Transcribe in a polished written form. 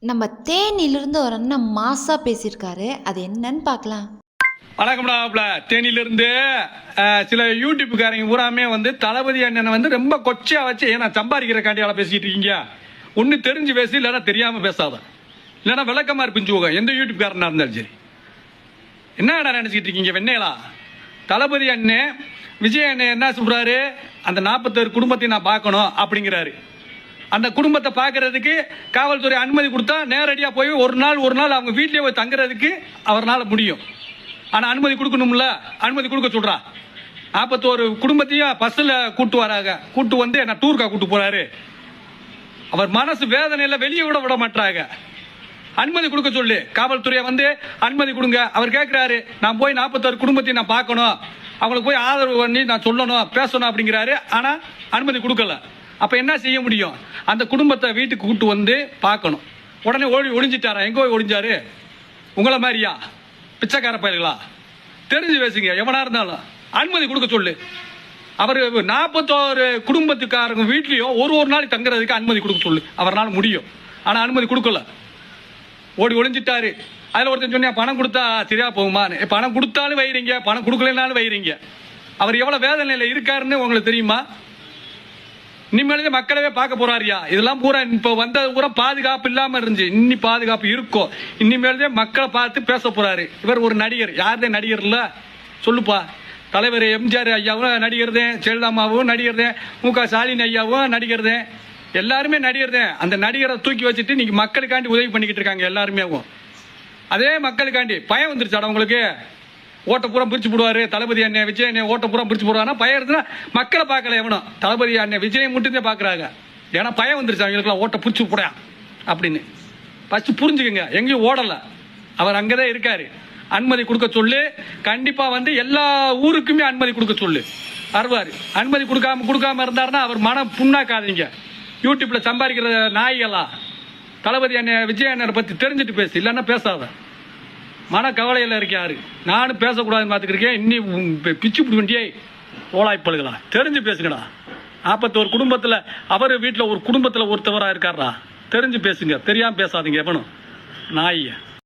நம்ம தேனியிலிருந்து ஒரு அண்ணன் மாசா பேசியிருக்காரு. அது என்னன்னு பார்க்கலாம். வணக்கம்டாப்ல. தேனியிலிருந்து சில யூடியூப்காரங்க பூராமே வந்து தளபதி அண்ணனை வந்து ரொம்ப கொச்சையா வச்சு ஏன்னா சம்பாதிக்கிற காண்டியால பேசிட்டு இருக்கீங்க. ஒன்னு தெரிஞ்சு பேசு, இல்லைன்னா தெரியாம பேசாத, இல்லைன்னா விளக்கமா இருப்பிச்சுவோங்க. எந்த யூடியூப்காரனா இருந்தாலும் சரி. என்னடா நினைச்சிட்டு இருக்கீங்க வெண்ணையலா? தளபதி அண்ணன் விஜய் அண்ணன் என்ன சொல்றாரு? அந்த 41 குடும்பத்தையும் நான் பார்க்கணும் அப்படிங்கிறாரு. அந்த குடும்பத்தை பார்க்கறதுக்கு காவல்துறை அனுமதி கொடுத்தா நேரடியாக போய் ஒரு நாள் அவங்க வீட்டிலே போய் தங்குறதுக்கு அவரால் முடியும். ஆனால் அனுமதி கொடுக்கணும்ல, அனுமதி கொடுக்க சொல்றா. 41 குடும்பத்தையும் பஸ்ஸில் கூட்டு வராங்க. கூட்டு வந்து என்ன டூருக்கா கூட்டு போறாரு. அவர் மனசு வேதனையில வெளியே விட மாட்டாங்க. அனுமதி கொடுக்க சொல்லு. காவல்துறையை வந்து அனுமதி கொடுங்க. அவர் கேட்கிறாரு, நான் போய் 41 குடும்பத்தையும் நான் பார்க்கணும், அவங்களுக்கு போய் ஆதரவு பண்ணி நான் சொல்லணும், பேசணும் அப்படிங்கிறாரு. ஆனா அனுமதி கொடுக்கல. அப்ப என்ன செய்ய முடியும்? அந்த குடும்பத்தை வீட்டுக்கு கூட்டு வந்து பார்க்கணும். உடனே ஒளிஞ்சிட்டாரா? எங்க போய் ஒளிஞ்சாரு? உங்களை மாதிரியா பிச்சைக்கார பயல்களா? தெரிஞ்சு பேசுங்க. எவனா இருந்தாலும் அனுமதி கொடுக்க சொல்லு. அவர் 41 குடும்பத்துக்காரங்க வீட்லயும் ஒரு நாள் தங்குறதுக்கு அனுமதி கொடுக்க சொல்லு. அவரால் முடியும். ஆனா அனுமதி கொடுக்கல. ஒளிஞ்சிட்டாரு. அதுல ஒருத்தன் சொன்னா பணம் கொடுத்தா சரியா போகுமான்னு. பணம் கொடுத்தாலும் வைறீங்க, பணம் கொடுக்கலனாலும் வைறீங்க. அவர் எவ்வளவு வேதனையில இருக்காருன்னு உங்களுக்கு தெரியுமா? இனிமேலே மக்களவே பார்க்க போறாரியா? இதெல்லாம் பூரா இப்ப வந்தது பூரா பாதுகாப்பு இல்லாம இருந்துச்சு. இன்னி பாதுகாப்பு இருக்கும். இனிமேலே மக்களை பார்த்து பேச போறாரு. இவர் ஒரு நடிகர். யாருதே நடிகர் இல்ல சொல்லுப்பா. தலைவர் எம்ஜிஆர் ஐயாவும் நடிகர்தேன், ஜெயலலிதாவும் நடிகர்தேன், முக ஸ்டாலின் ஐயாவும் நடிகர்தேன், எல்லாருமே நடிகர்தேன். அந்த நடிகரை தூக்கி வச்சுட்டு நீங்க மக்களுக்காண்டி உதவி பண்ணிக்கிட்டு இருக்காங்க எல்லாருமே. அதே மக்களுக்காண்டி பயம் வந்துருச்சாடா உங்களுக்கு? ஓட்ட பூரா பிரிச்சு போடுவாரு தளபதி அண்ணன், விஜய் அண்ணன் ஓட்ட பூரா பிரிச்சு போடுவானா? பயம் இருந்தா மக்களை பார்க்கல எவனும். தளபதி அண்ணன் விஜய் மட்டும்தான் பாக்குறாங்க. ஏன்னா பயம் வந்துருச்சு அவங்களுக்குலாம், ஓட்ட பிரிச்சு போடா அப்படின்னு. ஃபர்ஸ்ட் புரிஞ்சுக்கங்க. எங்கேயும் ஓடல, அவர் அங்கதான் இருக்காரு. அனுமதி கொடுக்க சொல்லு. கண்டிப்பா வந்து எல்லா ஊருக்குமே அனுமதி கொடுக்க சொல்லு. வருவாரு. அனுமதி கொடுக்காம இருந்தாருன்னா அவர் மனம் புண்ணாக்காதீங்க. யூடியூப்ல சம்பாதிக்கிற நாய்களா? தளபதி அண்ணன் விஜய் அண்ணனை பத்தி தெரிஞ்சுட்டு பேசு, இல்லைன்னா பேசாத. மன கவலையில் இருக்காரு. நானும் பேசக்கூடாதுன்னு பார்த்துக்கிறேன். இன்னி பிச்சு பிடி வண்டியே ஓலாய்ப்பழுகளா? தெரிஞ்சு பேசுங்கடா. 41 குடும்பத்தில் அவர் வீட்டில் ஒரு குடும்பத்தில் ஒருத்தவராக இருக்காரா? தெரிஞ்சு பேசுங்க. தெரியாமல் பேசாதீங்க எவனும் நாய்.